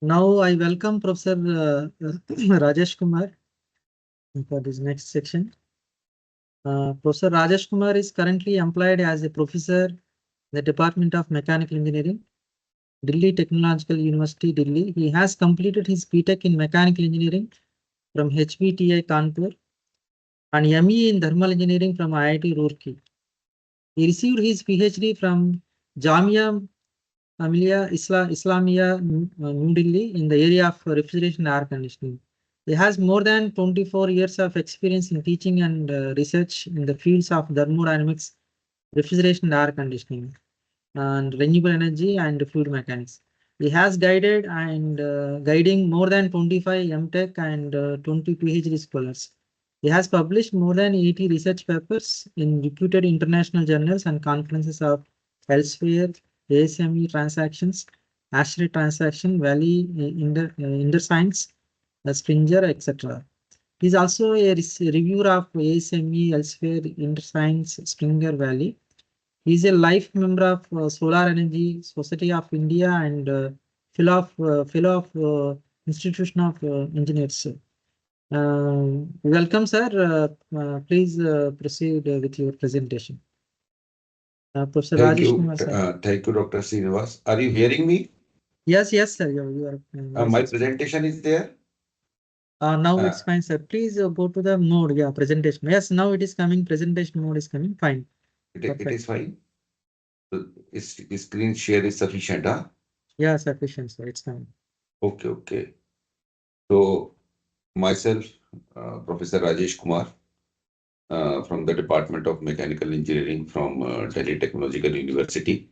Now I welcome Professor Rajesh Kumar for this next section. Professor Rajesh Kumar is currently employed as a professor in the Department of Mechanical Engineering, Delhi Technological University, Delhi. He has completed his BTech in Mechanical Engineering from HBTI Kanpur and ME in Thermal Engineering from IIT Roorkee. He received his PhD from Jamia Islamia, New Delhi, in the area of refrigeration and air conditioning. He has more than 24 years of experience in teaching and research in the fields of thermodynamics, refrigeration and air conditioning, and renewable energy and fluid mechanics. He has guided and guiding more than 25 MTech and 20 PhD scholars. He has published more than 80 research papers in reputed international journals and conferences of elsewhere, ASME transactions, Ashray transaction, Valley, Interscience, Springer, etc. He is also a reviewer of ASME, elsewhere, Interscience, Springer, Valley. He is a life member of Solar Energy Society of India and fellow of Institution of Engineers. Welcome, sir. Please proceed with your presentation. Professor Thank Rajesh you. Kumar, sir. Thank you, Dr. Srinivas. Are you hearing me? Yes, sir. You are. My Yes, presentation is there. now Uh, it's fine, sir. Please go to the mode. Yeah, presentation. Yes, now it is coming. Presentation mode is coming. Fine. it is fine. Screen share is sufficient, huh? Yeah, sufficient, sir. It's coming. Okay. So myself, Professor Rajesh Kumar, from the Department of Mechanical Engineering from Delhi Technological University,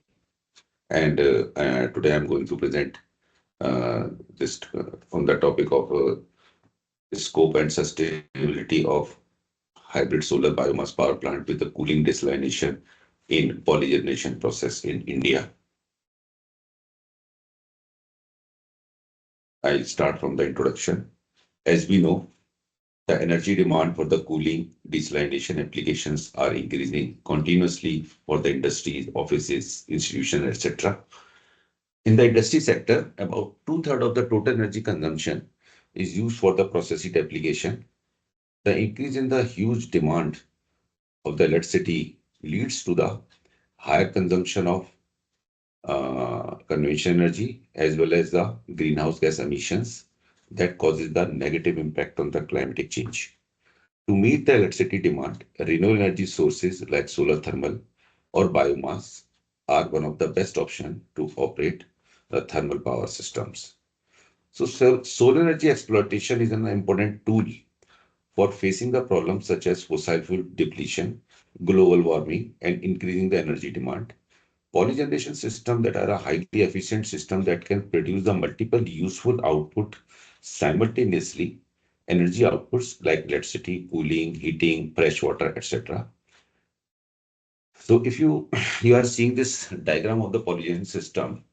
and today I'm going to present this on the topic of scope and sustainability of hybrid solar biomass power plant with the cooling desalination in polygeneration process in India. I'll start from the introduction. As we know, the energy demand for the cooling desalination applications are increasing continuously for the industries, offices, institutions, etc. In the industry sector, about 2/3 of the total energy consumption is used for the process heat application. The increase in the huge demand of the electricity leads to the higher consumption of conventional energy as well as the greenhouse gas emissions that causes the negative impact on the climatic change. To meet the electricity demand, renewable energy sources like solar thermal or biomass are one of the best options to operate the thermal power systems. So solar energy exploitation is an important tool for facing the problems such as fossil fuel depletion, global warming, and increasing the energy demand. Polygeneration system that are a highly efficient system that can produce the multiple useful output simultaneously, energy outputs like electricity, cooling, heating, fresh water, etc. So if you are seeing this diagram of the polygen system,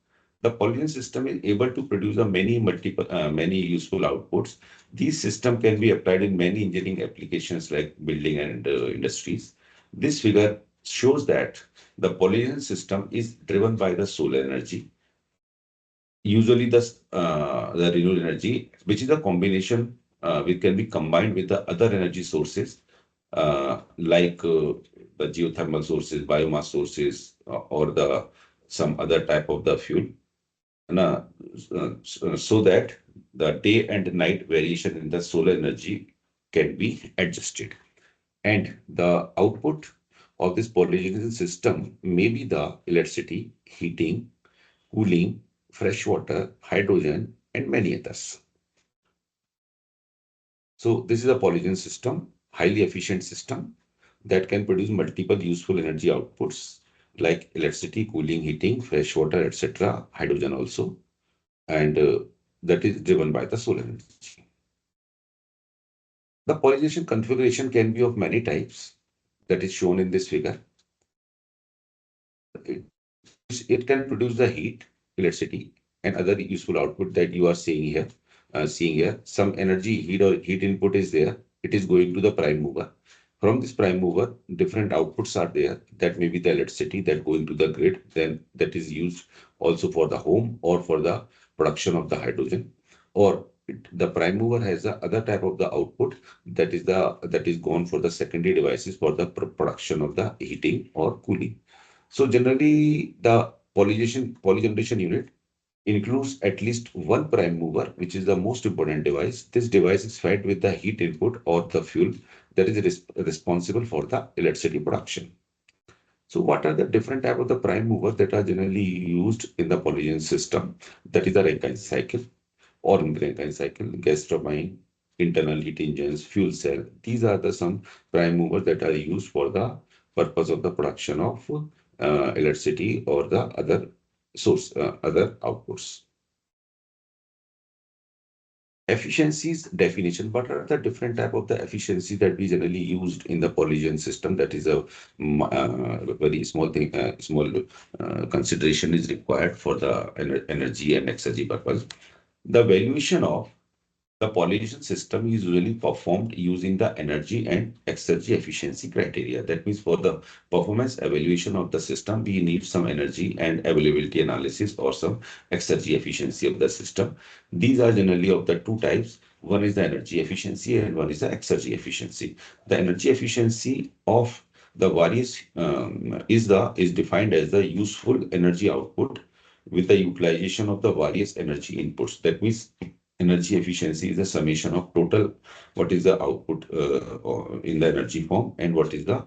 the polygen system is able to produce a many useful outputs. These system can be applied in many engineering applications like building and industries. This figure shows that the polygen system is driven by the solar energy, usually the renewable energy, which is a combination which can be combined with the other energy sources like the geothermal sources, biomass sources, or the some other type of the fuel, uh, so that the day and night variation in the solar energy can be adjusted. And the output of this polygenesis system may be the electricity, heating, cooling, fresh water, hydrogen, and many others. So this is a polygen system, highly efficient system that can produce multiple useful energy outputs like electricity, cooling, heating, fresh water, etc., hydrogen also, and that is driven by the solar energy. The pollination configuration can be of many types that is shown in this figure. It can produce the heat, electricity, and other useful output that you are seeing here. Some energy heat input is there. It is going to the prime mover. From this prime mover, different outputs are there. That may be the electricity that going to the grid. Then that is used also for the home or for the production of the hydrogen, or the prime mover has the other type of the output that is gone for the secondary devices for the production of the heating or cooling. So generally, the polygeneration unit includes at least one prime mover, which is the most important device. This device is fed with the heat input or the fuel that is responsible for the electricity production. So what are the different type of the prime movers that are generally used in the polygen system? That is the Rankine cycle or in Rankine cycle, gas turbine, internal heat engines, fuel cell. These are the some prime movers that are used for the purpose of the production of electricity or the other outputs. Efficiencies definition. What are the different type of the efficiency that we generally used in the polygen system? That is a very small thing, small consideration is required for the energy and exergy purpose. The valuation of the pollination system is usually performed using the energy and exergy efficiency criteria. That means for the performance evaluation of the system, we need some energy and availability analysis or some exergy efficiency of the system. These are generally of the two types. One is the energy efficiency and one is the exergy efficiency. The energy efficiency of the various is defined as the useful energy output with the utilization of the various energy inputs. That means energy efficiency is the summation of total what is the output in the energy form and what is the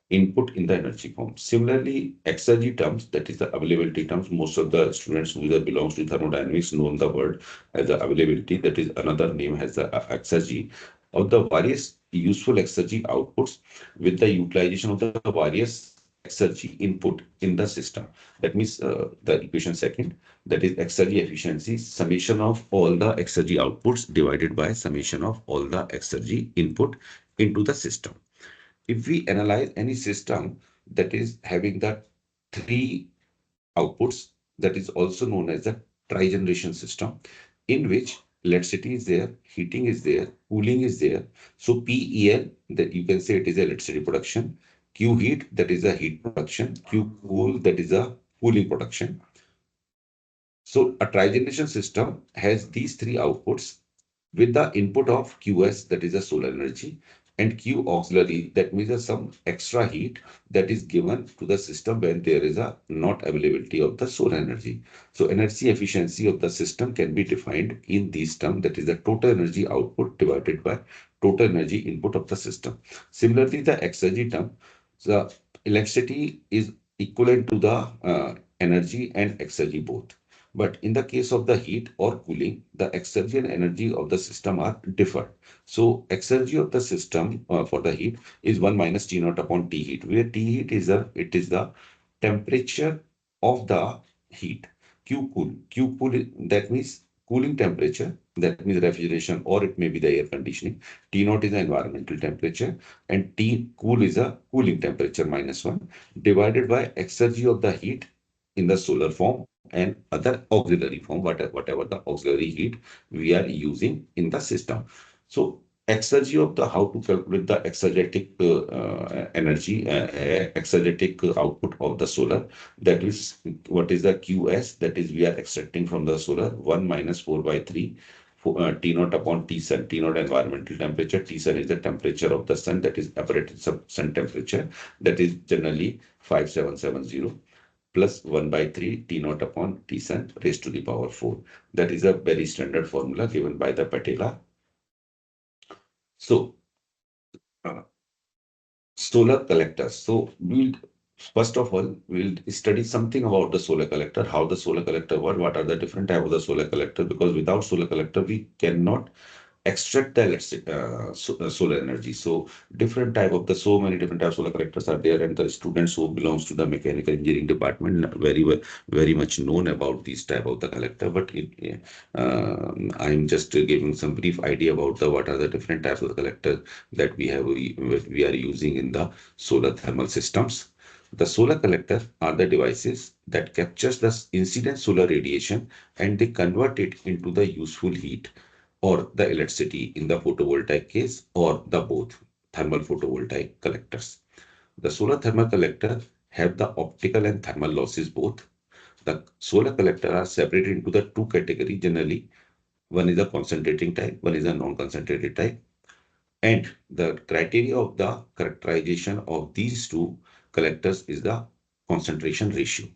input in the energy form. Similarly, exergy terms, that is the availability terms, most of the students who belongs to thermodynamics know the word as the availability. That is another name as the exergy of the various useful exergy outputs with the utilization of the various exergy input in the system. That means the equation second, that is exergy efficiency, summation of all the exergy outputs divided by summation of all the exergy input into the system. If we analyze any system that is having the three outputs, that is also known as the trigeneration system, in which electricity is there, heating is there, cooling is there. So PEL, that you can say it is electricity production, Q heat, that is a heat production, Q cool, that is a cooling production. So a trigeneration system has these three outputs with the input of QS, that is a solar energy, and Q auxiliary, that means some extra heat that is given to the system when there is a not availability of the solar energy. So energy efficiency of the system can be defined in these terms, that is the total energy output divided by total energy input of the system. Similarly, the exergy term, the electricity is equivalent to the energy and exergy both. But in the case of the heat or cooling, the exergy and energy of the system are different. So exergy of the system for the heat is 1 minus T naught upon T heat, where T heat is the temperature of the heat. Q cool, that means cooling temperature, that means refrigeration, or it may be the air conditioning. T naught is the environmental temperature, and T cool is a cooling temperature -1 divided by exergy of the heat in the solar form and other auxiliary form, whatever the auxiliary heat we are using in the system. So exergy of the how to calculate the exergetic energy, exergetic output of the solar. That is what is the QS, that is we are extracting from the solar 1 minus 4 by 3 T naught upon T sun. T naught environmental temperature, T sun is the temperature of the sun, that is apparated sun temperature, that is generally 5770 plus 1 by 3 T naught upon T sun raised to the power 4. That is a very standard formula given by the Patela. So, solar collectors. So, first of all, we'll study something about the solar collector, how the solar collector works, what are the different types of the solar collector, because without solar collector, we cannot extract the solar energy. So so many different types of solar collectors are there, and the students who belongs to the mechanical engineering department very much known about these type of the collector. But I'm just giving some brief idea about what are the different types of the collector that we are using in the solar thermal systems. The solar collector are the devices that captures the incident solar radiation and they convert it into the useful heat or the electricity in the photovoltaic case, or the both thermal photovoltaic collectors. The solar thermal collector have the optical and thermal losses both. The solar collector are separated into the two categories generally. One is a concentrating type, one is a non-concentrated type. And the criteria of the characterization of these two collectors is the concentration ratio.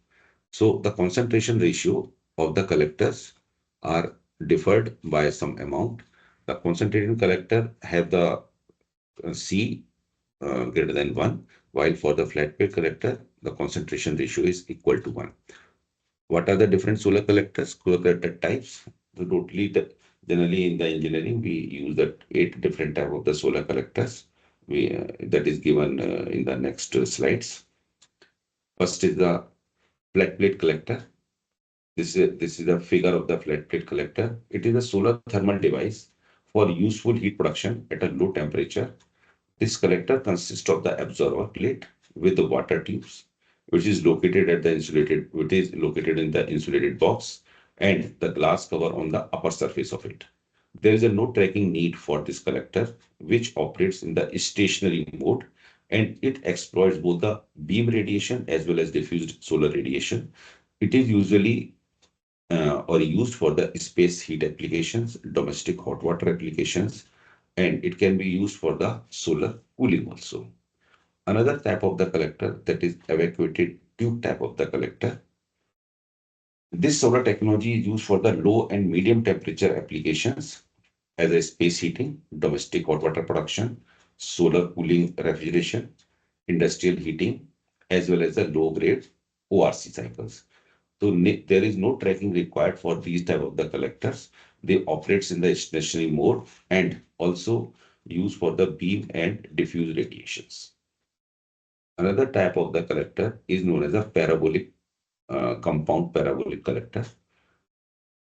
So the concentration ratio of the collectors are differed by some amount. The concentrating collector have the C greater than 1, while for the flat plate collector, the concentration ratio is equal to 1. What are the different solar collectors? Solar collector types. So totally, generally in the engineering, we use that 8 different type of the solar collectors. That is given in the next slides. First is the flat plate collector. This is a figure of the flat plate collector. It is a solar thermal device for useful heat production at a low temperature. This collector consists of the absorber plate with the water tubes, which is located in the insulated box, and the glass cover on the upper surface of it. There is a no tracking need for this collector, which operates in the stationary mode, and it exploits both the beam radiation as well as diffused solar radiation. It is usually or used for the space heat applications, domestic hot water applications, and it can be used for the solar cooling also. Another type of the collector, that is evacuated tube type of the collector. This solar technology is used for the low and medium temperature applications as a space heating, domestic hot water production, solar cooling refrigeration, industrial heating, as well as the low grade ORC cycles. So there is no tracking required for these type of the collectors. They operates in the stationary mode and also used for the beam and diffuse radiations. Another type of the collector is known as a compound parabolic collector.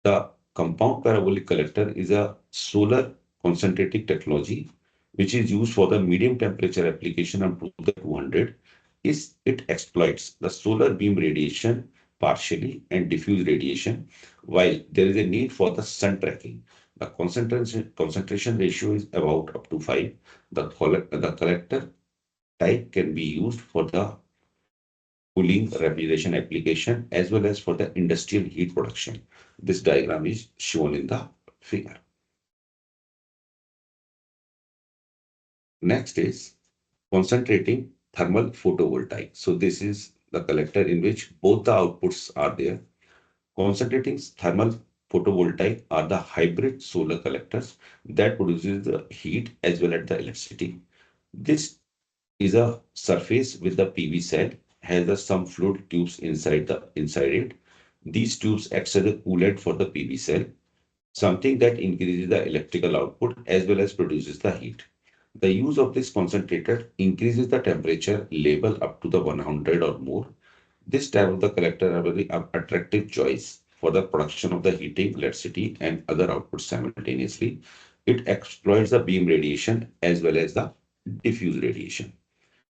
The compound parabolic collector is a solar concentrating technology which is used for the medium temperature application up to the 200. It exploits the solar beam radiation partially and diffuse radiation, while there is a need for the sun tracking. The concentration ratio is about up to 5. The collector type can be used for the cooling refrigeration application as well as for the industrial heat production. This diagram is shown in the figure. Next is concentrating thermal photovoltaic. So this is the collector in which both the outputs are there. Concentrating thermal photovoltaic are the hybrid solar collectors that produces the heat as well as the electricity. This is a surface with the PV cell, has some fluid tubes inside it. These tubes act as a coolant for the PV cell, something that increases the electrical output as well as produces the heat. The use of this concentrator increases the temperature level up to the 100 or more. This type of the collector are very attractive choice for the production of the heating, electricity, and other outputs simultaneously. It exploits the beam radiation as well as the diffuse radiation.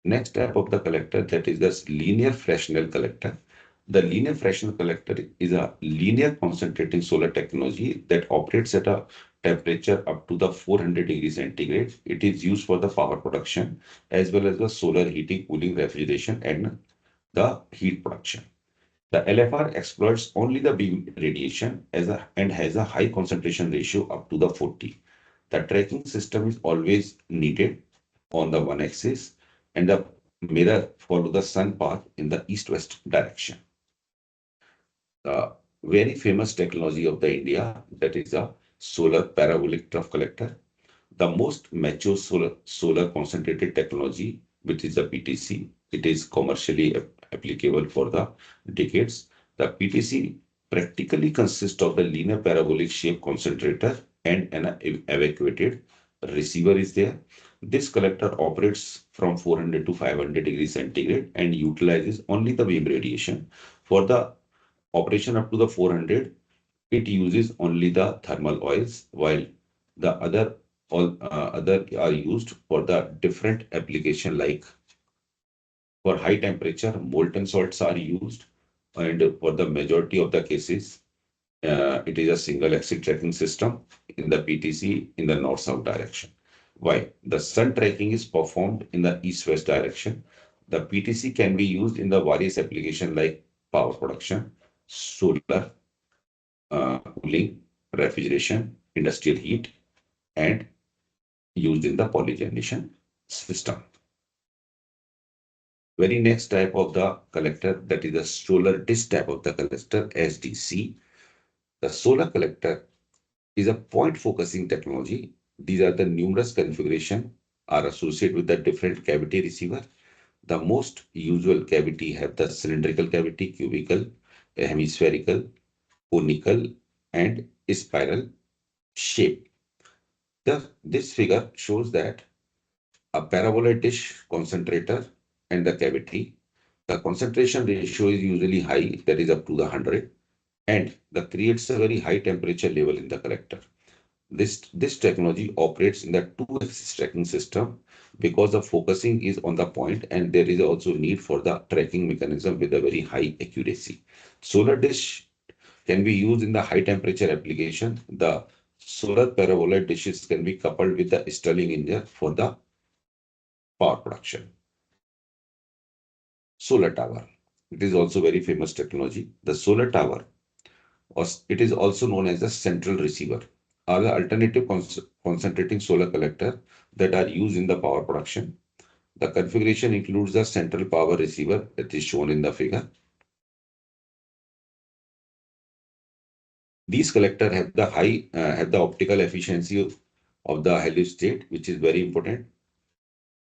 Next type of the collector, that is the linear Fresnel collector. The linear Fresnel collector is a linear concentrating solar technology that operates at a temperature up to the 400 degrees centigrade. It is used for the power production as well as the solar heating, cooling, refrigeration, and the heat production. The LFR exploits only the beam radiation and has a high concentration ratio up to the 40. The tracking system is always needed on the one axis, and the mirror follow the sun path in the east-west direction. The very famous technology of the India, that is a solar parabolic trough collector. The most mature solar concentrated technology, which is the PTC. It is commercially applicable for the decades. The PTC practically consists of the linear parabolic shape concentrator and an evacuated receiver is there. This collector operates from 400 to 500 degrees centigrade and utilizes only the beam radiation. For the operation up to the 400, it uses only the thermal oils, while the other are used for the different application, like for high temperature molten salts are used, and for the majority of the cases it is a single axis tracking system in the PTC in the north-south direction. Why? The sun tracking is performed in the east-west direction. The PTC can be used in the various applications like power production, solar, cooling, refrigeration, industrial heat, and used in the power generation system. Very next type of the collector, that is the solar disk type of the collector, SDC. The solar collector is a point focusing technology. These are the numerous configuration are associated with the different cavity receiver. The most usual cavity have the cylindrical cavity, cubical, hemispherical, conical, and spiral shape. This figure shows that a paraboloid dish concentrator and the cavity. The concentration ratio is usually high, that is up to the 100, and that creates a very high temperature level in the collector. This technology operates in the two-axis tracking system because the focusing is on the point, and there is also need for the tracking mechanism with a very high accuracy. Solar dish can be used in the high temperature application. The solar paraboloid dishes can be coupled with the Stirling engine for the power production. Solar tower. It is also very famous technology. The solar tower, or it is also known as the central receiver, are the alternative concentrating solar collector that are used in the power production. The configuration includes the central power receiver that is shown in the figure. These collectors have the optical efficiency of the heliostrate, which is very important,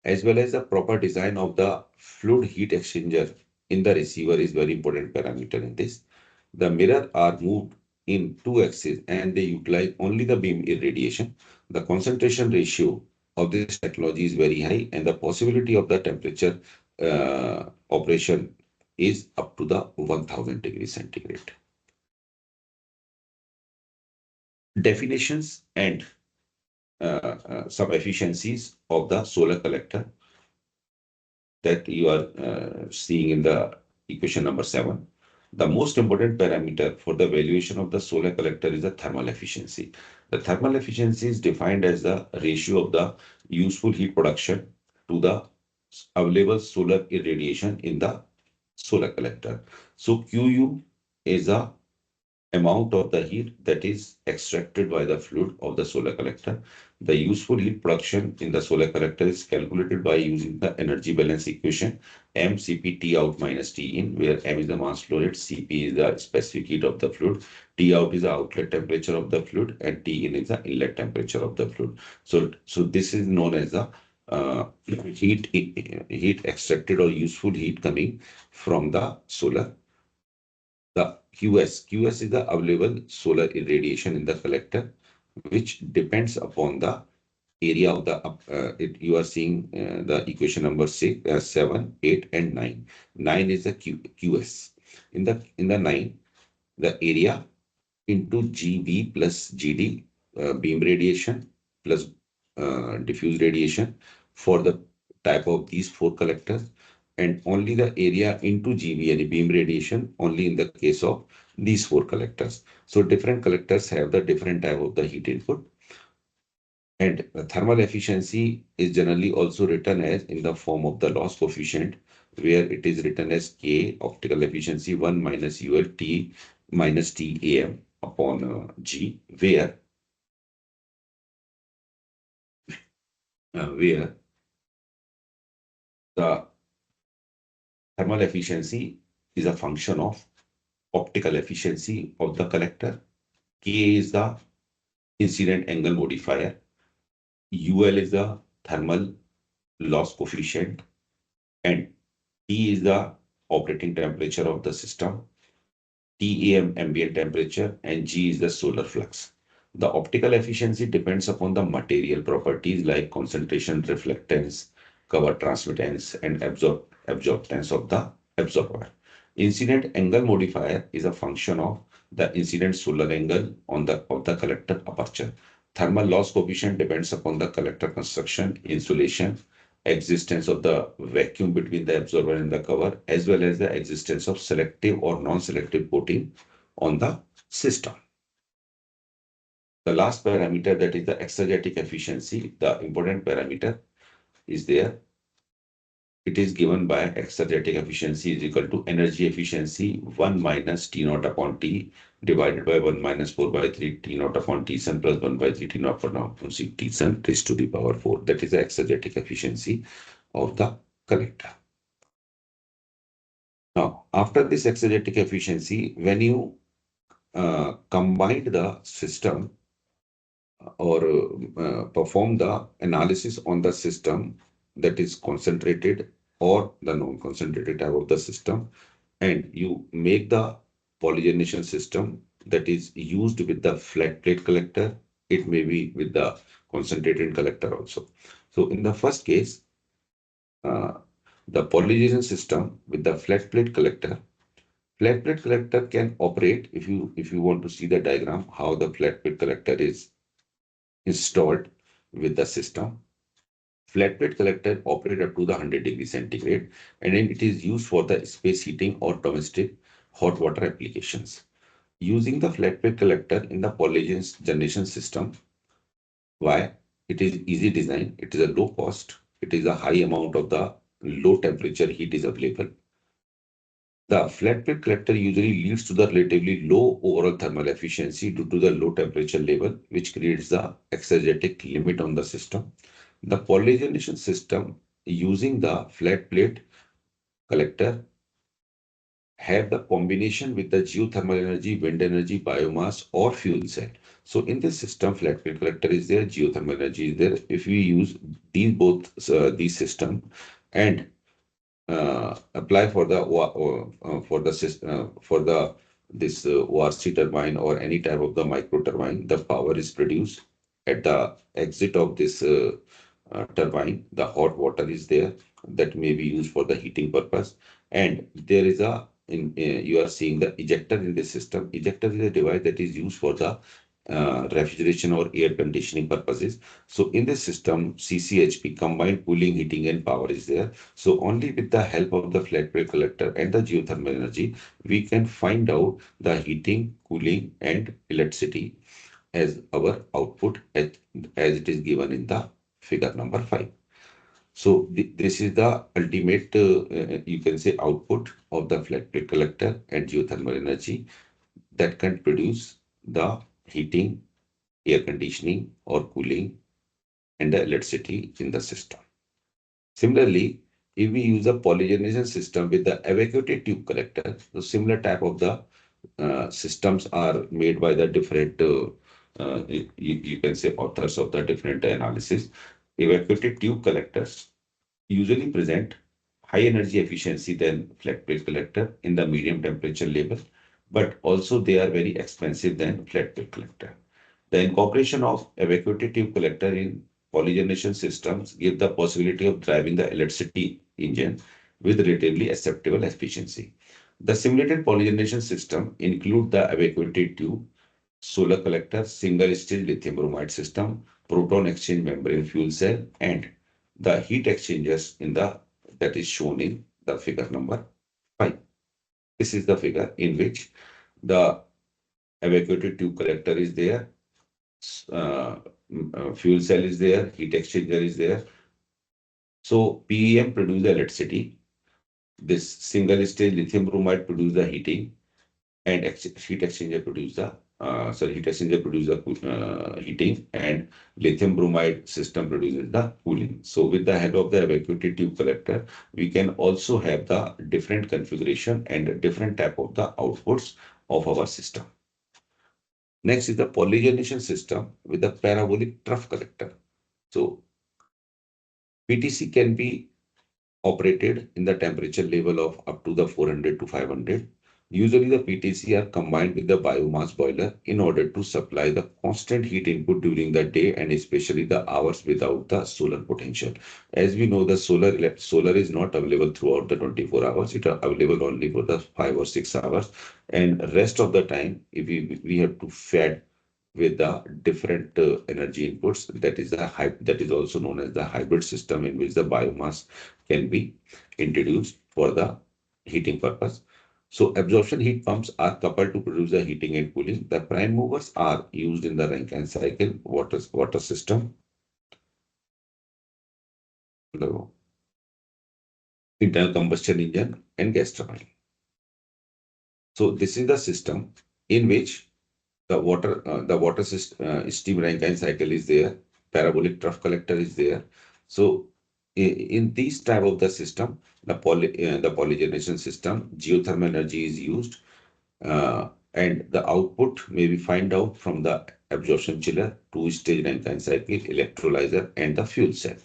as well as the proper design of the fluid heat exchanger in the receiver is very important parameter in this. The mirror are moved in two axes and they utilize only the beam irradiation. The concentration ratio of this technology is very high, and the possibility of the temperature operation is up to the 1000 degrees centigrade. Definitions and some efficiencies of the solar collector that you are seeing in the equation number 7. The most important parameter for the valuation of the solar collector is the thermal efficiency. The thermal efficiency is defined as the ratio of the useful heat production to the available solar irradiation in the solar collector. So QU is the amount of the heat that is extracted by the fluid of the solar collector. The useful heat production in the solar collector is calculated by using the energy balance equation mCp T out minus T in, where M is the mass flow rate, Cp is the specific heat of the fluid, T out is the outlet temperature of the fluid, and T in is the inlet temperature of the fluid. So this is known as the heat extracted or useful heat coming from the solar. The QS is the available solar irradiation in the collector, which depends upon the area of the, you are seeing the equation number 6, 7, 8, and 9. 9 is the QS. In the 9, the area into GB plus GD, beam radiation plus diffuse radiation for the type of these 4 collectors, and only the area into GB and beam radiation only in the case of these 4 collectors. So different collectors have the different type of the heat input. And the thermal efficiency is generally also written as in the form of the loss coefficient, where it is written as K optical efficiency 1 minus UL T minus TAM upon G, where the thermal efficiency is a function of optical efficiency of the collector. K is the incident angle modifier. UL is the thermal loss coefficient, and T is the operating temperature of the system, TAM ambient temperature, and G is the solar flux. The optical efficiency depends upon the material properties like concentration, reflectance, cover transmittance, and absorptance of the absorber. Incident angle modifier is a function of the incident solar angle of the collector aperture. Thermal loss coefficient depends upon the collector construction, insulation, existence of the vacuum between the absorber and the cover, as well as the existence of selective or non-selective coating on the system. The last parameter, that is the exergetic efficiency, the important parameter is there. it is given by exergetic efficiency is equal to energy efficiency 1 minus T naught upon T divided by 1 minus 4 by 3 T naught upon T sun plus 1 by 3 T naught upon C T sun raised to the power 4. That is the exergetic efficiency of the collector. Now, after this exergetic efficiency, when you combine the system or perform the analysis on the system that is concentrated or the non-concentrated type of the system, and you make the polygenation system that is used with the flat plate collector, it may be with the concentrated collector also. So in the first case, the polygenation system with the flat plate collector, flat plate collector can operate, if you want to see the diagram how the flat plate collector is installed with the system. Flat plate collector operate up to the 100 degree centigrade, and then it is used for the space heating or domestic hot water applications. Using the flat plate collector in the polygen generation system, why? It is easy design, it is a low cost, it is a high amount of the low temperature heat is available. The flat plate collector usually leads to the relatively low overall thermal efficiency due to the low temperature level, which creates the exergetic limit on the system. The polygenation system using the flat plate collector have the combination with the geothermal energy, wind energy, biomass, or fuel cell. So in this system, flat plate collector is there, geothermal energy is there. If we use these system and apply for the this ORC turbine or any type of the micro turbine, the power is produced at the exit of this turbine. The hot water is there that may be used for the heating purpose, and there is you are seeing the ejector in this system. Ejector is a device that is used for the refrigeration or air conditioning purposes. So in this system, CCHP, combined cooling, heating, and power is there. So only with the help of the flat plate collector and the geothermal energy, we can find out the heating, cooling, and electricity as our output as it is given in the figure number 5. So this is the ultimate, you can say, output of the flat plate collector and geothermal energy that can produce the heating, air conditioning, or cooling, and the electricity in the system. Similarly, if we use a polygenation system with the evacuated tube collector, the similar type of the systems are made by the different, you can say, authors of the different analysis. Evacuated tube collectors usually present high energy efficiency than flat plate collector in the medium temperature level, but also they are very expensive than flat plate collector. The incorporation of evacuated tube collector in polygeneration systems give the possibility of driving the electricity engine with relatively acceptable efficiency. The simulated polygeneration system include the evacuated tube, solar collector, single-stage lithium bromide system, proton exchange membrane fuel cell, and the heat exchangers that is shown in the figure number 5. This is the figure in which the evacuated tube collector is there, fuel cell is there, heat exchanger is there. So PEM produce the electricity. This single stage lithium bromide produce the heating, and heat exchanger produce the heating, and lithium bromide system produces the cooling. So with the help of the evacuated tube collector, we can also have the different configuration and different type of the outputs of our system. Next is the polygenation system with the parabolic trough collector. So PTC can be operated in the temperature level of up to the 400 to 500. Usually the PTC are combined with the biomass boiler in order to supply the constant heat input during the day and especially the hours without the solar potential. As we know, the solar is not available throughout the 24 hours. It is available only for the 5 or 6 hours, and rest of the time if we have to fed with the different energy inputs. That is also known as the hybrid system, in which the biomass can be introduced for the heating purpose. So absorption heat pumps are coupled to produce the heating and cooling. The prime movers are used in the Rankine cycle water system. Hello. internal combustion engine, and gas turbine. So this is the system in which the water system, steam Rankine cycle is there, parabolic trough collector is there. So in this type of the system, the polygeneration system, geothermal energy is used, and the output may be find out from the absorption chiller, two-stage Rankine cycle, electrolyzer, and the fuel cell.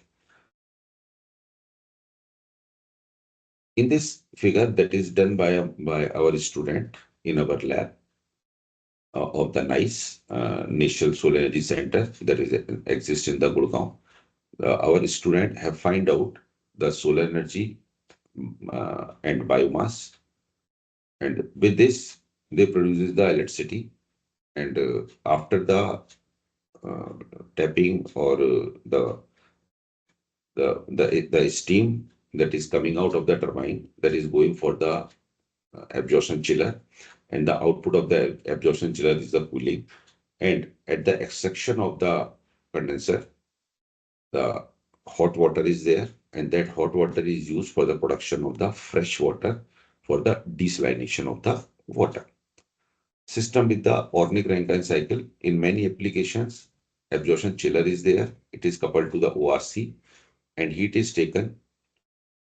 In this figure that is done by our student in our lab of the NICE, National Solar Energy Center, that is exists in the Gurgaon. Our student have find out the solar energy and biomass, and with this they produces the electricity, and after the uh, tapping or the steam that is coming out of the turbine, that is going for the absorption chiller, and the output of the absorption chiller is the cooling. And at the extraction of the condenser, the hot water is there, and that hot water is used for the production of the fresh water for the desalination of the water. System with the Ornick Rankine cycle. In many applications, absorption chiller is there. It is coupled to the ORC, and heat is taken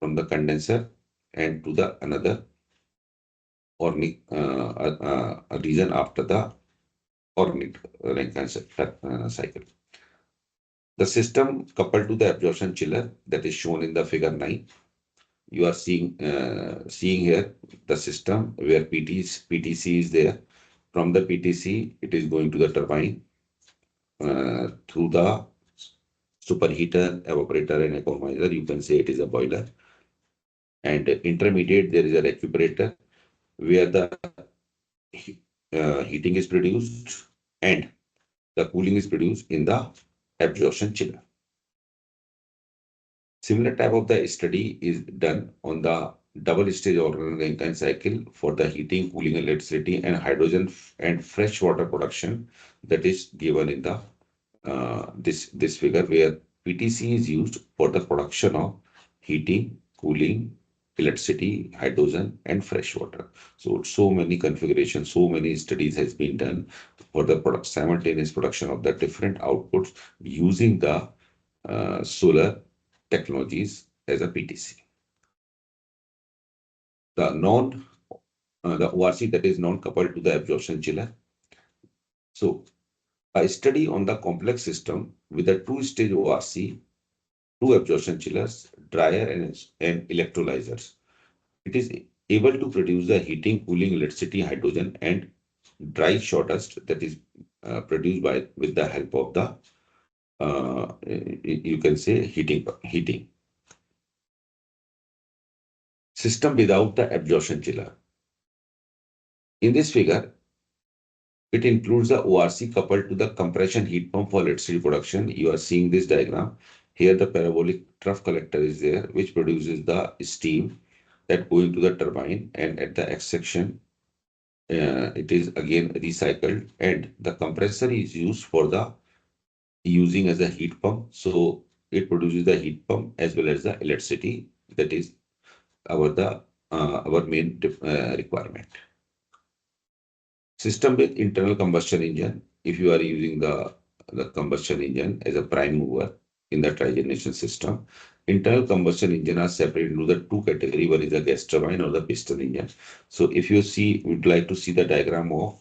from the condenser and to the another Ornick region after the Ornick Rankine cycle. The system coupled to the absorption chiller that is shown in the figure 9. You are seeing here the system where PTC is there. From the PTC, it is going to the turbine through the superheater, evaporator, and economizer. You can say it is a boiler. And intermediate, there is a recuperator where the heating is produced and the cooling is produced in the absorption chiller. Similar type of the study is done on the double stage Rankine cycle for the heating, cooling, electricity, and hydrogen and fresh water production, that is given in the this figure, where PTC is used for the production of heating, cooling, electricity, hydrogen, and fresh water. So many configurations, so many studies has been done for the simultaneous production of the different outputs using the solar technologies as a PTC. The ORC, that is non-coupled to the absorption chiller. So a study on the complex system with a two-stage ORC, two absorption chillers, dryer, and electrolyzers. It is able to produce the heating, cooling, electricity, hydrogen, and dry sawdust that is produced with the help of the you can say heating system without the absorption chiller. In this figure, it includes the ORC coupled to the compression heat pump for electricity production. You are seeing this diagram. Here the parabolic trough collector is there, which produces the steam that going to the turbine, and at the extraction, it is again recycled, and the compressor is used for the using as a heat pump. So it produces the heat pump as well as the electricity. That is our main requirement. System with internal combustion engine. If you are using the combustion engine as a prime mover in the trigeneration system, internal combustion engine are separated into the two categories. One is the gas turbine or the piston engine. So if you would like to see the diagram of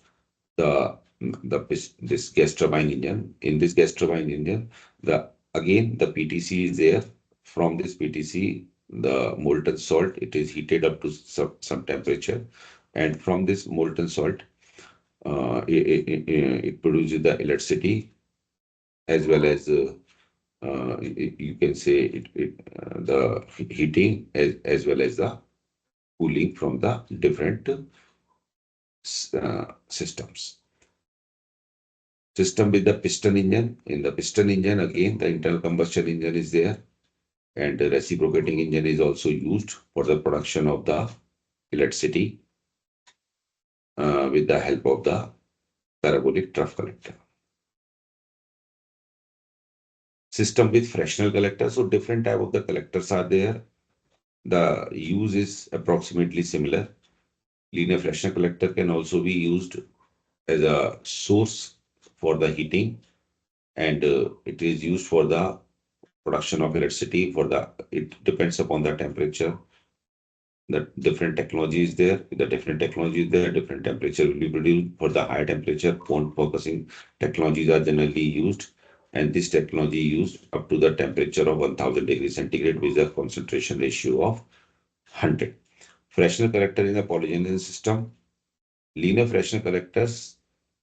this gas turbine engine. In this gas turbine engine, again the PTC is there. From this PTC, the molten salt, it is heated up to some temperature, and from this molten salt, it produces the electricity as well as you can say the heating as well as the cooling from the different systems. System with the piston engine. In the piston engine, again, the internal combustion engine is there, and the reciprocating engine is also used for the production of the electricity with the help of the parabolic trough collector. System with fractional collector. So different type of the collectors are there. the use is approximately similar. Linear fractional collector can also be used as a source for the heating, and it is used for the production of electricity. It depends upon the temperature. The different technology is there. The different technology is there. Different temperature will be produced. For the higher temperature, cone focusing technologies are generally used, and this technology used up to the temperature of 1000 degrees centigrade with a concentration ratio of 100. Fractional collector in the polygenesis system. Linear fractional collectors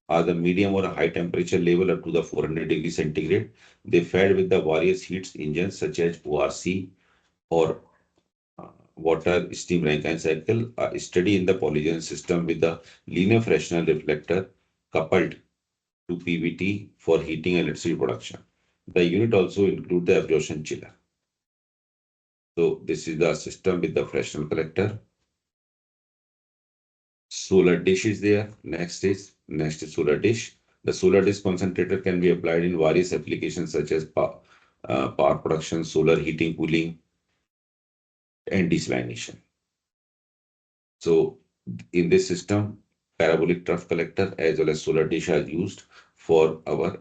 are the medium or a high temperature level up to the 400 degrees centigrade. They fed with the various heat engines such as ORC or water steam Rankine cycle are studied in the polygen system with the linear fractional reflector coupled to PVT for heating and electricity production. The unit also includes the absorption chiller. So this is the system with the fractional collector. Solar dish is there. Next is solar dish. The solar dish concentrator can be applied in various applications such as power production, solar heating, cooling, and desalination. So in this system, parabolic trough collector as well as solar dish are used for our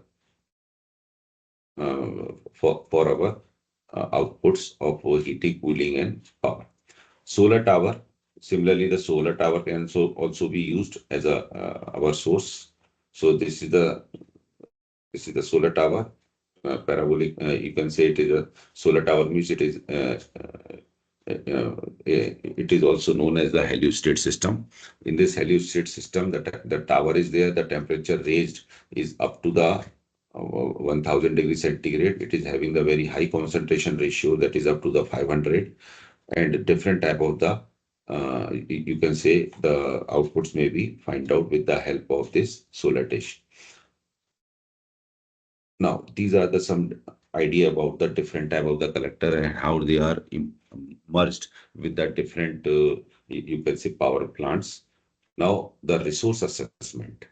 outputs of heating, cooling, and power. Solar tower. Similarly, the solar tower can also be used as a our source. So this is the solar tower. Parabolic. You can say it is a solar tower means it is also known as the heliostat system. In this heliostat system, the tower is there. The temperature raised is up to the 1000 degrees centigrade. It is having the very high concentration ratio that is up to the 500, and different type of the you can say the outputs may be find out with the help of this solar dish. Now, these are the some idea about the different type of the collector and how they are merged with the different, you can say, power plants. Now, the resource assessment.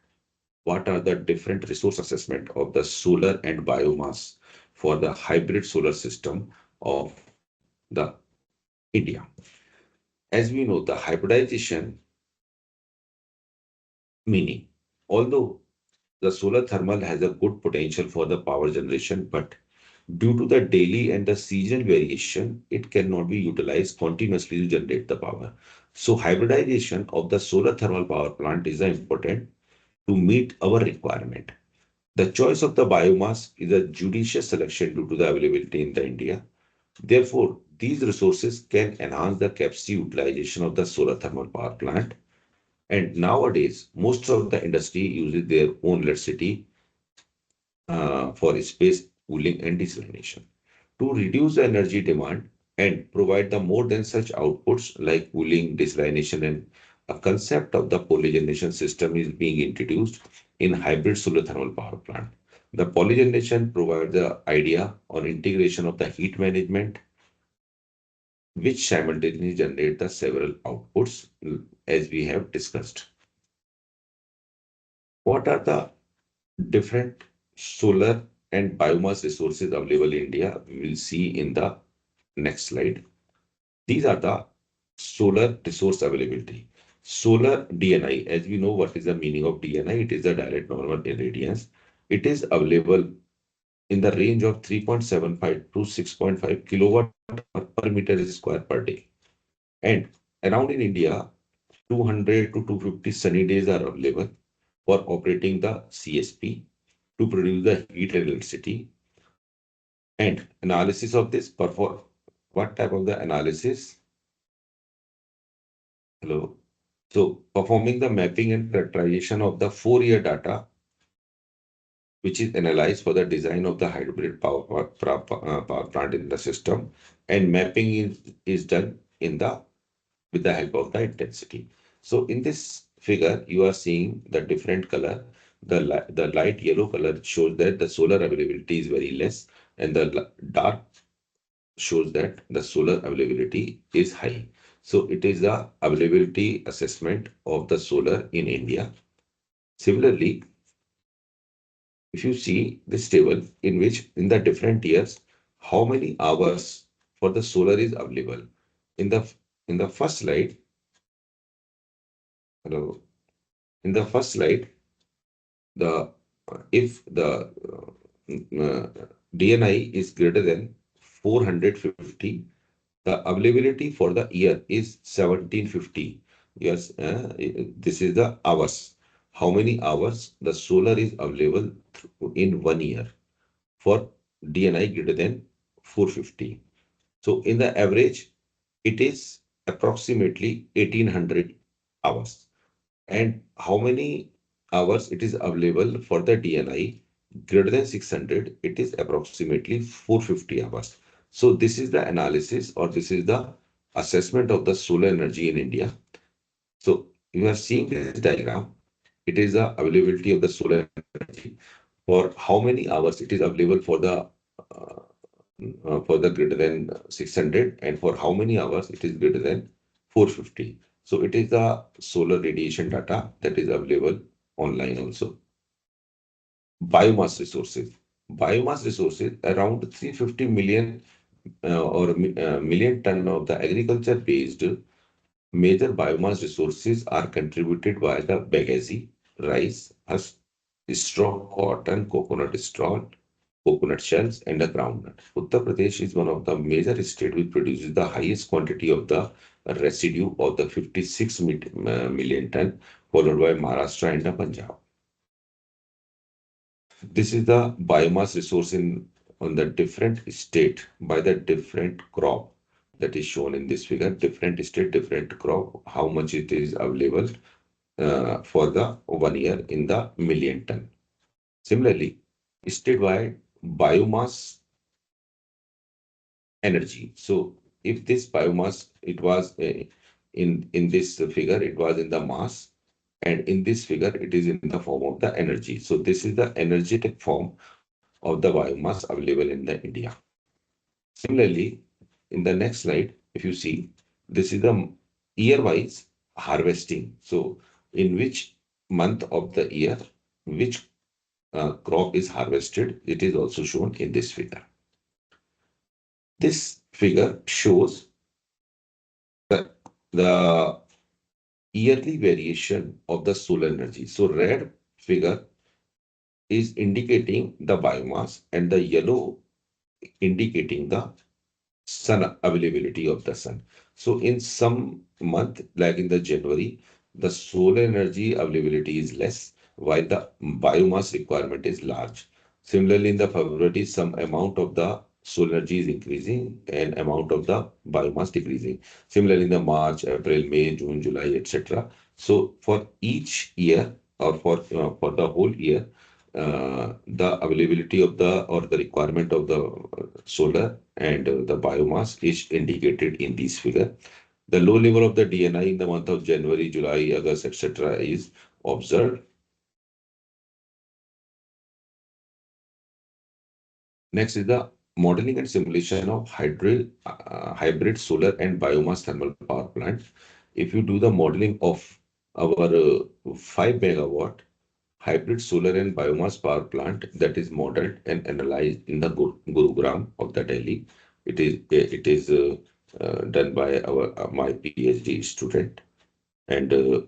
What are the different resource assessment of the solar and biomass for the hybrid solar system of the India? As we know, the hybridization meaning, although the solar thermal has a good potential for the power generation, but due to the daily and the seasonal variation, it cannot be utilized continuously to generate the power. So hybridization of the solar thermal power plant is important to meet our requirement. The choice of the biomass is a judicious selection due to the availability in the India. Therefore, these resources can enhance the capacity utilization of the solar thermal power plant. And nowadays, most of the industry uses their own electricity for space cooling and desalination. To reduce the energy demand and provide the more than such outputs like cooling, desalination, and a concept of the polygeneration system is being introduced in hybrid solar thermal power plant. The polygeneration provides the idea on integration of the heat management, which simultaneously generate the several outputs as we have discussed. What are the different solar and biomass resources available in India? We will see in the next slide. These are the solar resource availability. Solar DNI, as we know what is the meaning of DNI, it is the direct normal irradiance. It is available in the range of 3.75 to 6.5 kilowatt per meter square per day. And around in India, 200 to 250 sunny days are available for operating the CSP to produce the heat and electricity. And analysis of this, perform what type of the analysis? Hello. So performing the mapping and characterization of the 4-year data, which is analyzed for the design of the hybrid power plant in the system, and mapping is done in the with the help of the intensity. So in this figure, you are seeing the different color. The light yellow color shows that the solar availability is very less, and the dark shows that the solar availability is high. So it is the availability assessment of the solar in India. Similarly, if you see this table in which in the different years, how many hours for the solar is available. In the first slide, hello, in the first slide, the if the DNI is greater than 450, the availability for the year is 1750. Yes, this is the hours. How many hours the solar is available in 1 year for DNI greater than 450. So in the average, it is approximately 1800 hours. And how many hours it is available for the DNI greater than 600, it is approximately 450 hours. So this is the analysis, or this is the assessment of the solar energy in India. So you are seeing this diagram. It is the availability of the solar energy for how many hours it is available for the greater than 600, and for how many hours it is greater than 450. So it is the solar radiation data that is available online also. Biomass resources. Biomass resources around 350 million million ton of the agriculture based major biomass resources are contributed by the bagasse, rice, husk, straw, cotton, coconut straw, coconut shells, and a groundnut. Uttar Pradesh is one of the major states which produces the highest quantity of the residue of the 56 million ton, followed by Maharashtra and Punjab. This is the biomass resource in on the different state by the different crop that is shown in this figure. Different state, different crop, how much it is available for the 1 year in the million ton. Similarly, statewide biomass energy. So if this biomass, it was in this figure, it was in the mass, and in this figure, it is in the form of the energy. So this is the energetic form of the biomass available in the India. Similarly, in the next slide, if you see, this is the year-wise harvesting. So in which month of the year, which crop is harvested, it is also shown in this figure. This figure shows the yearly variation of the solar energy. So red figure is indicating the biomass, and the yellow indicating the sun availability of the sun. So in some month, like in the January, the solar energy availability is less, while the biomass requirement is large. Similarly, in the February, some amount of the solar energy is increasing and amount of the biomass decreasing. Similarly, in the March, April, May, June, July, etc. So for each year, or for the whole year, the availability of the, or the requirement of the solar and the biomass is indicated in this figure. The low level of the DNI in the month of January, July, August, etc. is observed. Next is the modeling and simulation of hybrid solar and biomass thermal power plant. If you do the modeling of our 5 megawatt hybrid solar and biomass power plant that is modeled and analyzed in the Gurugram of the Delhi. It is done by my PhD student, and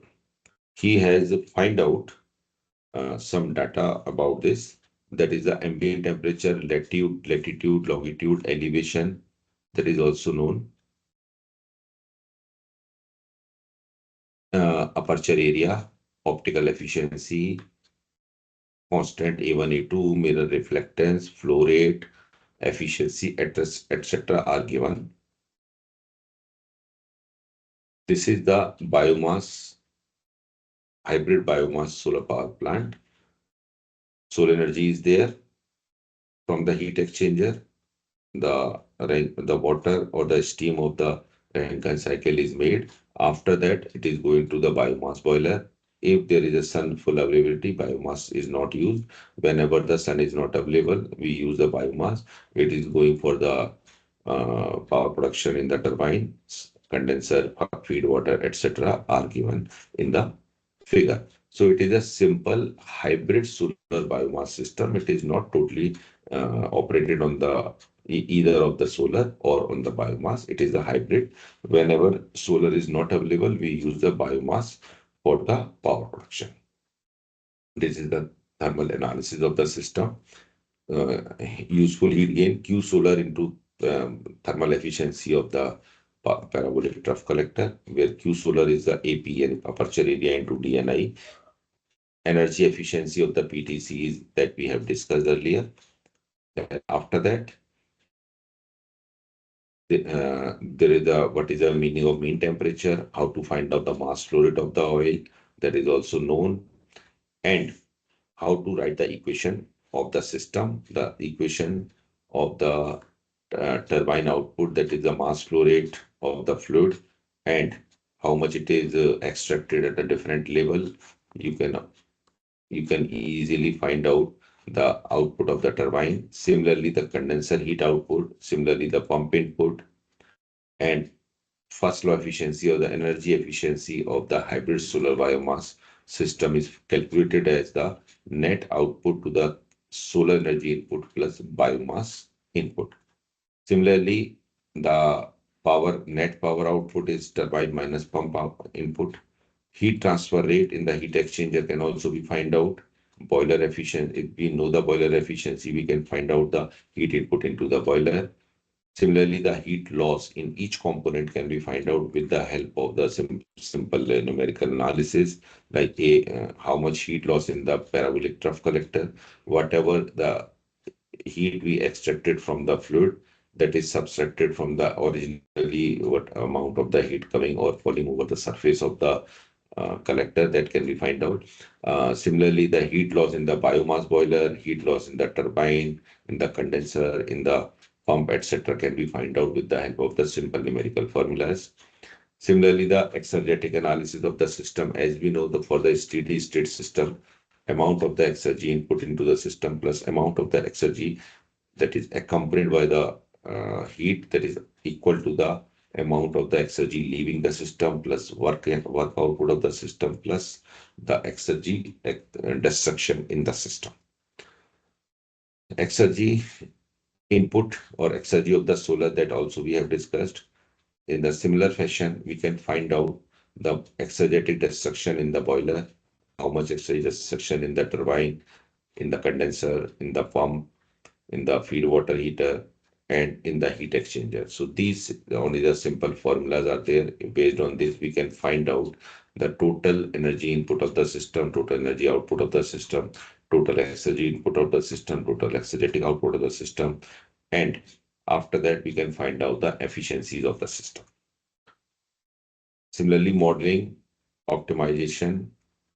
he has find out some data about this. That is the ambient temperature, latitude, longitude, elevation. That is also known. Aperture area, optical efficiency, constant A1, A2, mirror reflectance, flow rate, efficiency, etc. are given. This is the biomass, hybrid biomass solar power plant. Solar energy is there from the heat exchanger. The water or the steam of the Rankine cycle is made. After that, it is going to the biomass boiler. If there is a sun full availability, biomass is not used. Whenever the sun is not available, we use the biomass. It is going for the power production in the turbines, condenser, feed water, etc. are given in the figure. So it is a simple hybrid solar biomass system. It is not totally operated on the either of the solar or on the biomass. It is a hybrid. Whenever solar is not available, we use the biomass for the power production. This is the thermal analysis of the system. Useful heat gain Q solar into thermal efficiency of the parabolic trough collector, where Q solar is the APN, aperture area into DNI. Energy efficiency of the PTCs that we have discussed earlier. After that, there is what is the meaning of mean temperature, how to find out the mass flow rate of the oil, that is also known, and how to write the equation of the system, the equation of the turbine output, that is the mass flow rate of the fluid, and how much it is extracted at a different level. You can easily find out the output of the turbine. Similarly, the condenser heat output, similarly the pump input, and first law efficiency or the energy efficiency of the hybrid solar biomass system is calculated as the net output to the solar energy input plus biomass input. Similarly, the net power output is turbine minus pump input. Heat transfer rate in the heat exchanger can also be find out. Boiler efficiency, if we know the boiler efficiency, we can find out the heat input into the boiler. Similarly, the heat loss in each component can be find out with the help of the simple numerical analysis, like how much heat loss in the parabolic trough collector, whatever the heat we extracted from the fluid, that is subtracted from the originally what amount of the heat coming or falling over the surface of the collector, that can be find out. Similarly, the heat loss in the biomass boiler, heat loss in the turbine, in the condenser, in the pump, etc., can be find out with the help of the simple numerical formulas. Similarly, the exergetic analysis of the system, as we know, for the steady state system, amount of the exergy input into the system plus amount of the exergy that is accompanied by the heat, that is equal to the amount of the exergy leaving the system plus work output of the system plus the exergy destruction in the system. Exergy input or exergy of the solar, that also we have discussed. In the similar fashion, we can find out the exergetic destruction in the boiler, how much exergy destruction in the turbine, in the condenser, in the pump, in the feed water heater, and in the heat exchanger. So these only the simple formulas are there. Based on this, we can find out the total energy input of the system, total energy output of the system, total exergy input of the system, total exergetic output of the system, and after that, we can find out the efficiencies of the system. Similarly, modeling, optimization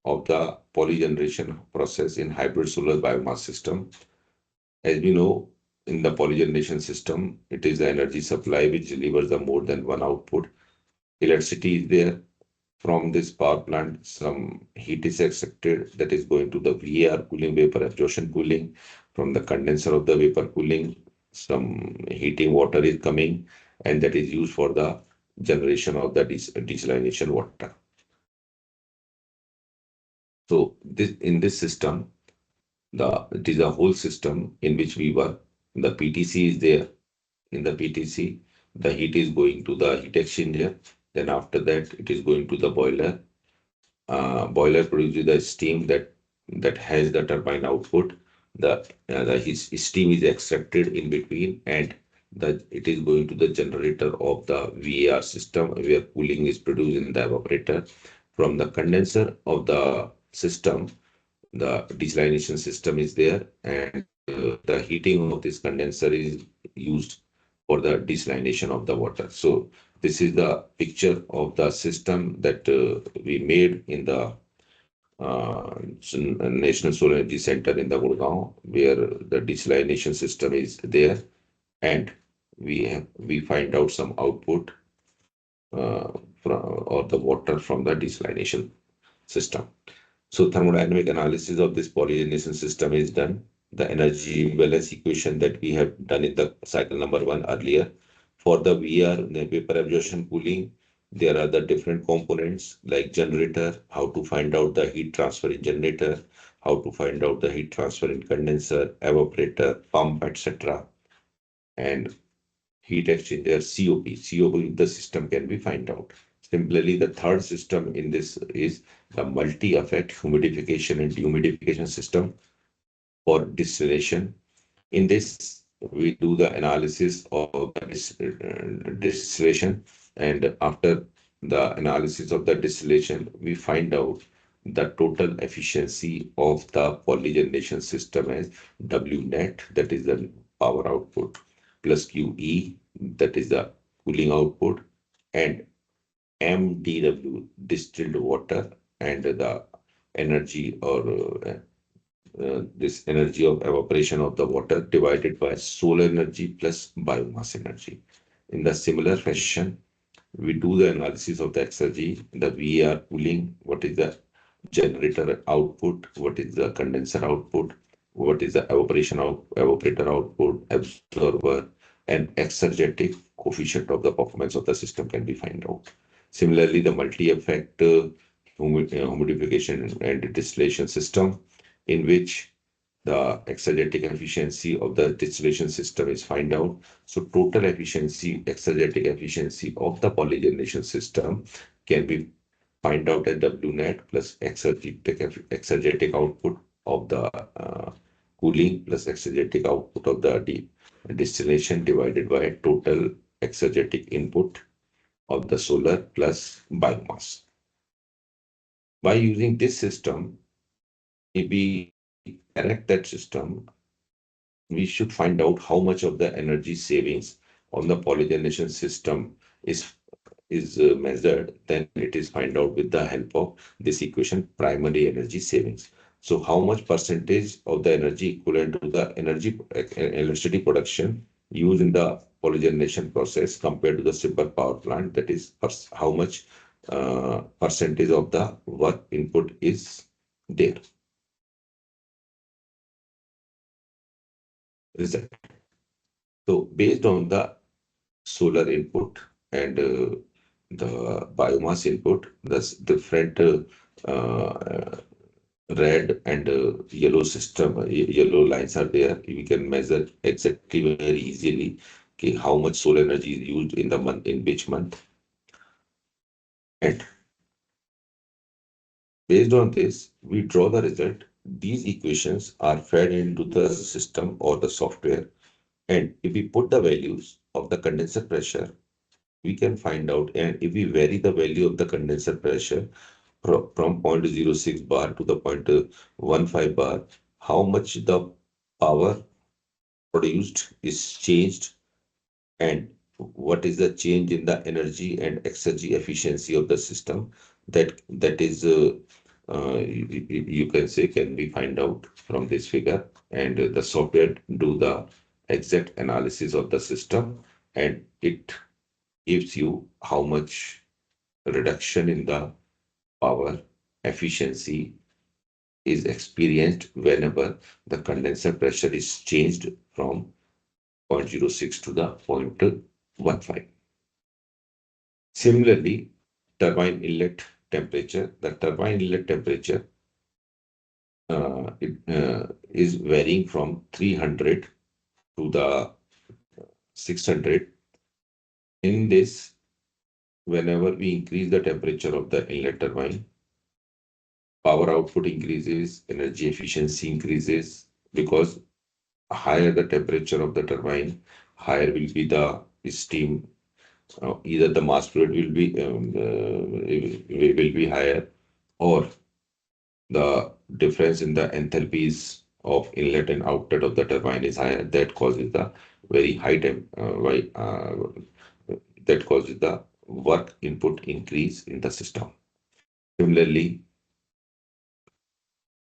of the polygeneration process in hybrid solar biomass system. As we know, in the polygeneration system, it is the energy supply which delivers the more than one output. Electricity is there. From this power plant, some heat is extracted, that is going to the VAR cooling, vapor absorption cooling. From the condenser of the vapor cooling, some heating water is coming, and that is used for the generation of the desalination water. So in this system, it is a whole system in which we work. The PTC is there. In the PTC, the heat is going to the heat exchanger. Then after that, it is going to the boiler. Boiler produces the steam that has the turbine output. His steam is extracted in between, and it is going to the generator of the VAR system, where cooling is produced in the evaporator. From the condenser of the system, the desalination system is there, and the heating of this condenser is used for the desalination of the water. So this is the picture of the system that we made in the National Solar Energy Center in the Gurgaon, where the desalination system is there, and we find out some output or the water from the desalination system. So thermodynamic analysis of this polygeneration system is done. The energy balance equation that we have done in the cycle number 1 earlier. For the VR, the vapor absorption cooling, There are the different components like generator, how to find out the heat transfer in generator, how to find out the heat transfer in condenser, evaporator, pump, etc. And heat exchanger, COP. COP, the system can be find out. Similarly, the third system in this is the multi-effect humidification and dehumidification system for distillation. In this, we do the analysis of the distillation, and after the analysis of the distillation, we find out the total efficiency of the polygeneration system as W net, that is the power output, plus QE, that is the cooling output, and MDW, distilled water, and the energy or this energy of evaporation of the water divided by solar energy plus biomass energy. In the similar fashion, we do the analysis of the exergy, the VAR cooling, what is the generator output, what is the condenser output, what is the evaporator output, absorber, and exergetic coefficient of the performance of the system can be find out. Similarly, the multi-effect humidification and distillation system, in which the exergetic efficiency of the distillation system is find out. So total efficiency, exergetic efficiency of the polygeneration system can be find out at W net plus exergetic output of the cooling plus exergetic output of the distillation divided by total exergetic input of the solar plus biomass. By using this system, if we correct that system, we should find out how much of the energy savings on the polygeneration system is measured. Then it is find out with the help of this equation, primary energy savings. So how much percentage of the energy equivalent to the electricity production used in the polygeneration process compared to the simple power plant, that is how much percentage of the work input is there. Result. So based on the solar input and the biomass input, the different red and yellow system, yellow lines are there. We can measure exactly very easily okay, how much solar energy is used in the month, in which month. And based on this, we draw the result. These equations are fed into the system or the software. And if we put the values of the condenser pressure, we can find out, and if we vary the value of the condenser pressure from 0.06 bar to the 0.15 bar, how much the power produced is changed, and what is the change in the energy and exergy efficiency of the system, that is you can say can be find out from this figure, and the software do the exact analysis of the system, and it gives you how much reduction in the power efficiency is experienced whenever the condenser pressure is changed from 0.06 to the 0.15. Similarly, turbine inlet temperature. The turbine inlet temperature is varying from 300 to the 600. In this, whenever we increase the temperature of the inlet turbine, power output increases, energy efficiency increases, because higher the temperature of the turbine, higher will be the steam. Either the mass fluid will be higher, or the difference in the enthalpies of inlet and outlet of the turbine is higher. That causes the very high that causes the work input increase in the system. Similarly,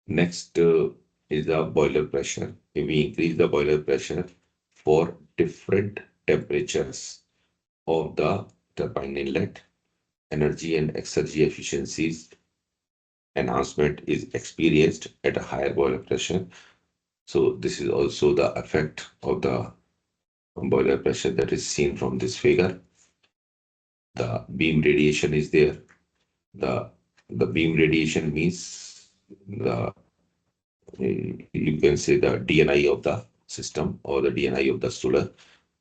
next is the boiler pressure. If we increase the boiler pressure for different temperatures of the turbine inlet, energy and exergy efficiencies enhancement is experienced at a higher boiler pressure. So this is also the effect of the boiler pressure that is seen from this figure. the beam radiation is there. The beam radiation means the you can say the DNI of the system or the DNI of the solar.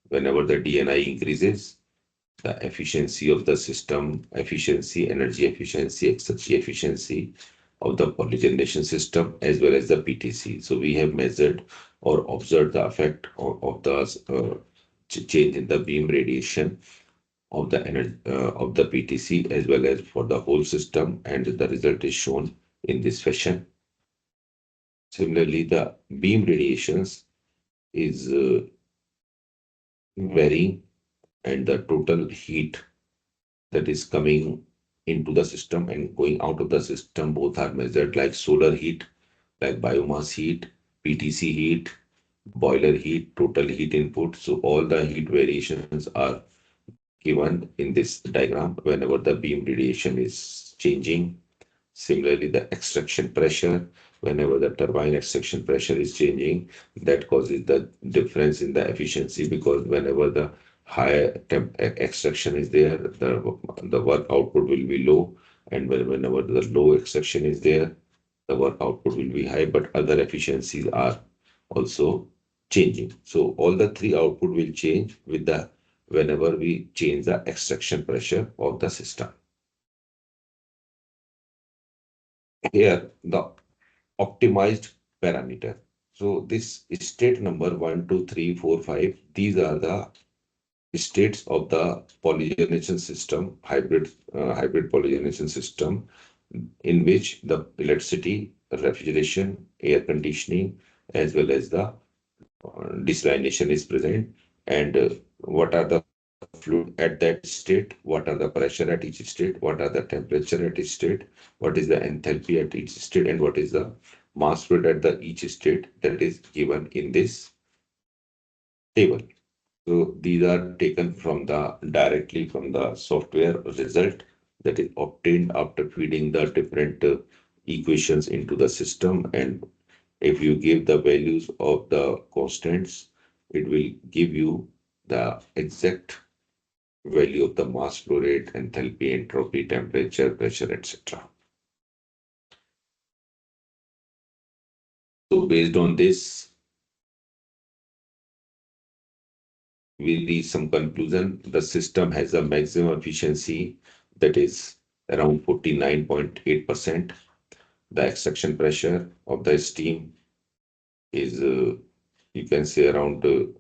Whenever the DNI increases, the efficiency of the system, efficiency, energy efficiency, exergy efficiency of the power generation system as well as the PTC. So we have measured or observed the effect of the change in the beam radiation of the energy of the PTC as well as for the whole system, and the result is shown in this fashion. Similarly, the beam radiations is varying, and the total heat that is coming into the system and going out of the system both are measured, like solar heat, like biomass heat, PTC heat, boiler heat, total heat input. So all the heat variations are given in this diagram whenever the beam radiation is changing. Similarly, the extraction pressure, whenever the turbine extraction pressure is changing, that causes the difference in the efficiency, because whenever the high temp extraction is there, the work output will be low, and whenever the low extraction is there, the work output will be high, but other efficiencies are also changing. So all the three output will change with the whenever we change the extraction pressure of the system. Here, the optimized parameter. So this state number 1, 2, 3, 4, 5, these are the states of the polygeneration system, hybrid polygeneration system, in which the electricity, refrigeration, air conditioning, as well as the desalination is present, and what are the fluid at that state, what are the pressure at each state, what are the temperature at each state, what is the enthalpy at each state, and what is the mass fluid at the each state, that is given in this table. So these are taken from the directly from the software result that is obtained after feeding the different equations into the system, and if you give the values of the constants, it will give you the exact value of the mass flow rate, enthalpy, entropy, temperature, pressure, etc. So based on this, we reach some conclusion. The system has a maximum efficiency that is around 49.8%. The extraction pressure of the steam is, you can say, around the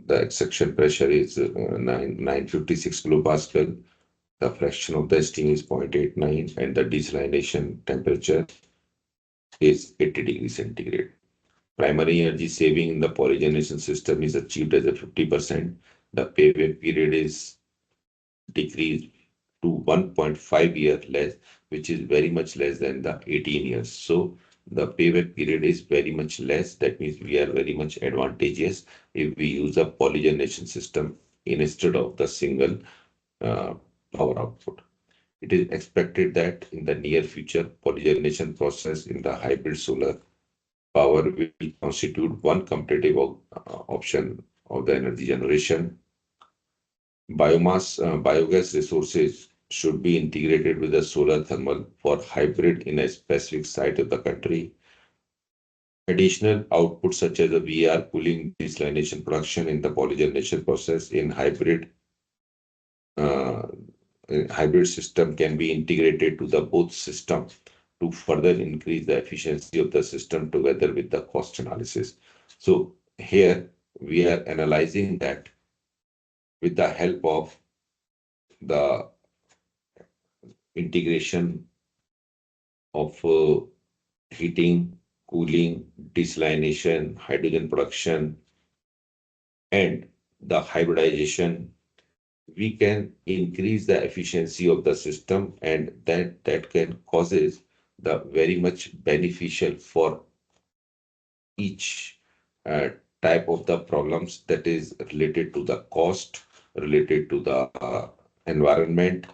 extraction pressure is 956 kilopascal. The fraction of the steam is 0.89, and the desalination temperature is 80 degrees centigrade. Primary energy saving in the polygeneration system is achieved as a 50%. The payback period is decreased to 1.5 year less, which is very much less than the 18 years. So the payback period is very much less. That means we are very much advantageous if we use a polygeneration system instead of the single power output. It is expected that in the near future, polygeneration process in the hybrid solar power will constitute one competitive option of the energy generation. Biogas resources should be integrated with the solar thermal for hybrid in a specific site of the country. Additional outputs such as the VR cooling, desalination production in the polygeneration process in hybrid system can be integrated to the both system to further increase the efficiency of the system together with the cost analysis. So here we are analyzing that with the help of the integration of heating, cooling, desalination, hydrogen production, and the hybridization, we can increase the efficiency of the system, and that can causes the very much beneficial for each type of the problems that is related to the cost, related to the environment,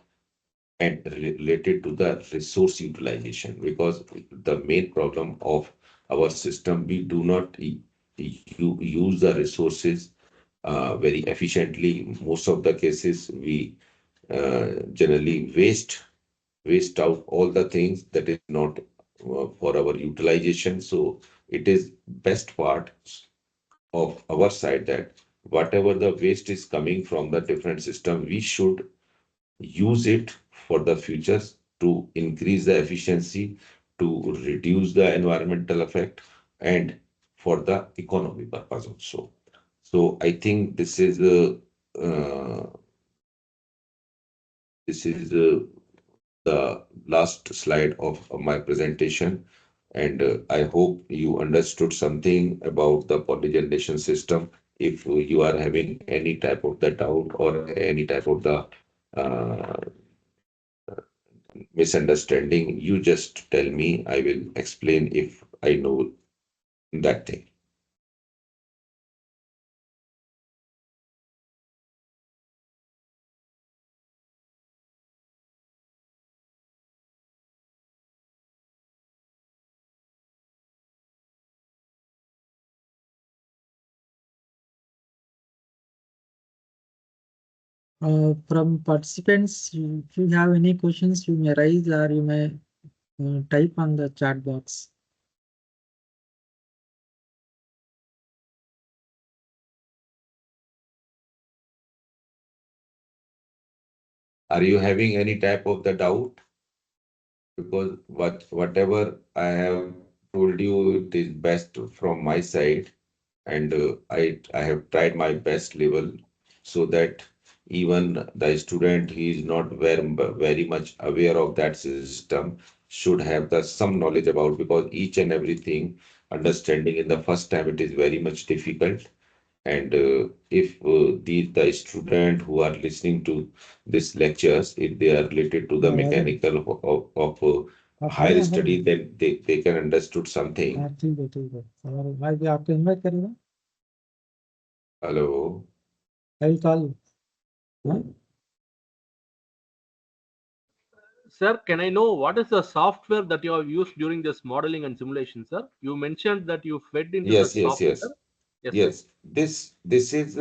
and related to the resource utilization, because the main problem of our system, we do not use the resources very efficiently. Most of the cases we generally waste out all the things that is not for our utilization. So it is best part of our side that whatever the waste is coming from the different system, we should use it for the futures to increase the efficiency, to reduce the environmental effect, and for the economy purpose also. So I think uh, this is the last slide of my presentation, and I hope you understood something about the polygeneration system. If you are having any type of the doubt or any type of the uh, misunderstanding, you just tell me. I will explain if I know that thing. From participants, if you have any questions, you may raise or you may type on the chat box. Are you having any type of the doubt? Because whatever I have told you, it is best from my side, and I have tried my best level so that even the student he is not very much aware of that system should have the some knowledge about, because each and everything understanding in the first time it is very much difficult. And if the student who are listening to these lectures, if they are related to the mechanical of higher study, then they can understood something. ठीक है ठीक है और भाई भी आपको invite करेगा Hello. I will call you. Huh? Sir, can I know what is the software that you have used during this modeling and simulation, sir? You mentioned that you fed into the Yes, yes, yes, software. Yes, sir. yes. This is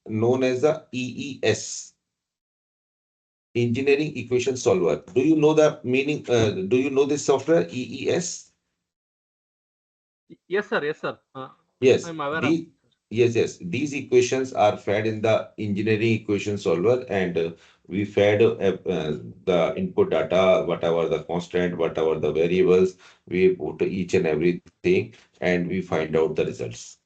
known as the EES, Engineering Equation Solver. Do you know the meaning? Do you know this software, EES? Yes, sir. Yes, sir. Yes, I'm aware of. these yes. These equations are fed in the engineering equation solver, and we fed the input data, whatever the constant, whatever the variables, we put each and everything, and we find out the results.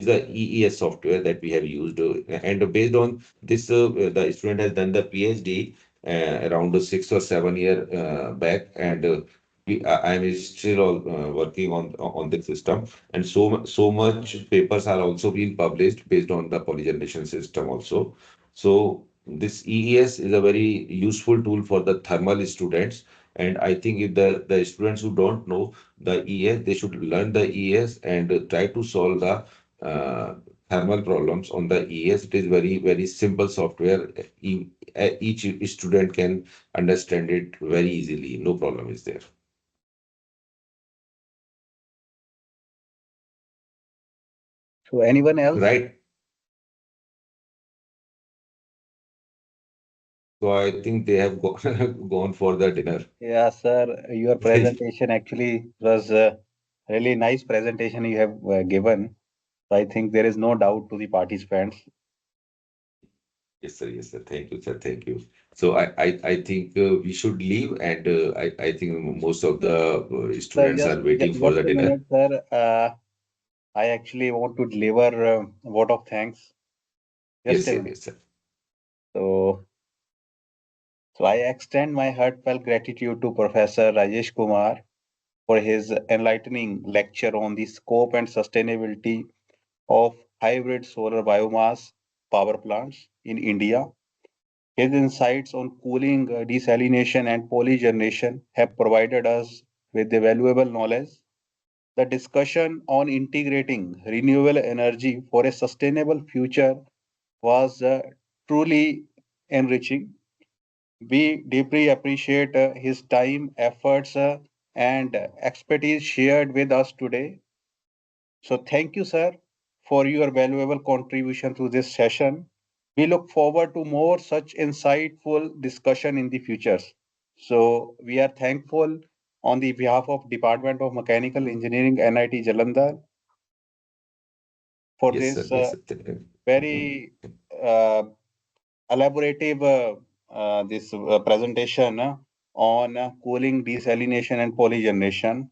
Is the EES software that we have used, and based on this, the student has done the PhD around 6 or 7 year back, and I am still working on this system, and so much papers are also being published based on the polygeneration system also. So this EES is a very useful tool for the thermal students, and I think if the students who don't know the ES, they should learn the ES and try to solve the uh, thermal problems on the ES. It is very simple software. Each student can understand it very easily. No problem is there. So anyone else? Right. So I think they have gone for the dinner. Yeah, sir. Your presentation actually was a really nice presentation you have given. So I think there is no doubt to the participants. Yes, sir. Yes, sir. Thank you, sir. Thank you. So I think we should leave, and I think most of the Sir, students are waiting for just the a dinner. minute, sir. I actually want to deliver a vote of thanks. Just Yes, a yes, minute. yes, sir. So, so I extend my heartfelt gratitude to Professor Rajesh Kumar for his enlightening lecture on the scope and sustainability of hybrid solar biomass power plants in India. His insights on cooling, desalination, and polygeneration have provided us with the valuable knowledge. The discussion on integrating renewable energy for a sustainable future was truly enriching. We deeply appreciate his time, efforts, and expertise shared with us today. So, thank you, sir, for your valuable contribution to this session. We look forward to more such insightful discussion in the futures. So we are thankful on the behalf of Department of Mechanical Engineering, NIT Jalandhar, for Yes, this sir. Yes, sir. very elaborative presentation on cooling, desalination, and polygeneration.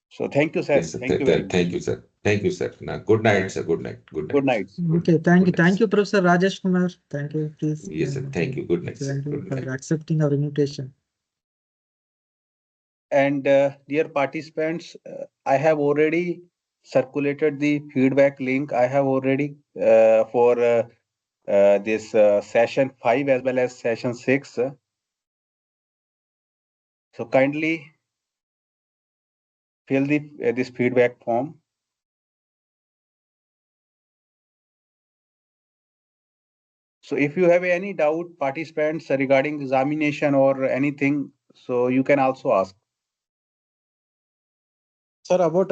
So thank you, sir. Yes, sir. Thank you very much. Thank you, sir. Thank you, sir. Now, good night, sir. Good night. Good night. Good night. Okay, thank you. Good night, Thank sir. you, Professor Rajesh Kumar. Thank you, please. Yes, sir. Thank you. Good night, sir. Thank you Good for night. accepting our invitation. And dear participants, I have already circulated the feedback link. I have already for this session 5 as well as session 6. So kindly fill the this feedback form. So if you have any doubt, participants, regarding examination or anything, so you can also ask. Sir, about